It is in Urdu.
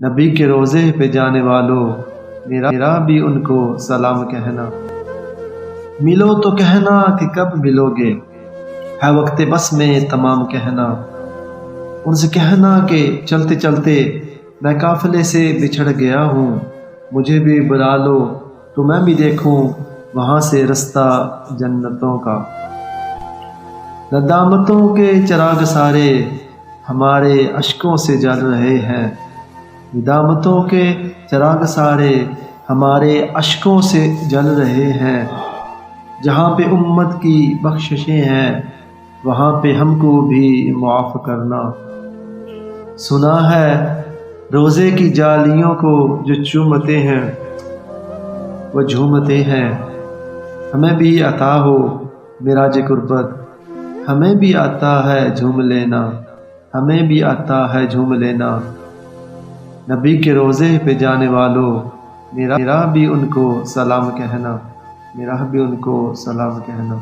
نبی کے روزے پہ جانے والوں، میرا بھی ان کو سلام کہنا۔ ملو تو کہنا کہ کب ملو گے، ہے وقت بس میں تمام کہنا۔ ان سے کہنا کہ چلتے چلتے میں قافلے سے بچھڑ گیا ہوں، مجھے بھی بلا لو تو میں بھی دیکھوں وہاں سے رستہ جنتوں کا۔ ندامتوں کے چراغ سارے ہمارے اشکوں سے جل رہے ہیں، ندامتوں کے چراغ سارے ہمارے اشکوں سے جل رہے ہیں۔ جہاں پہ امت کی بخششیں ہیں وہاں پہ ہم کو بھی معاف کرنا۔ سنا ہے روزے کی جالیوں کو جو چومتے ہیں وہ جھومتے ہیں، ہمیں بھی عطا ہو معراج قربت، ہمیں بھی آتا ہے جھوم لینا، ہمیں بھی آتا ہے جھوم لینا۔ نبی کے روزے پہ جانے والوں، میرا بھی ان کو سلام کہنا، میرا بھی ان کو سلام کہنا۔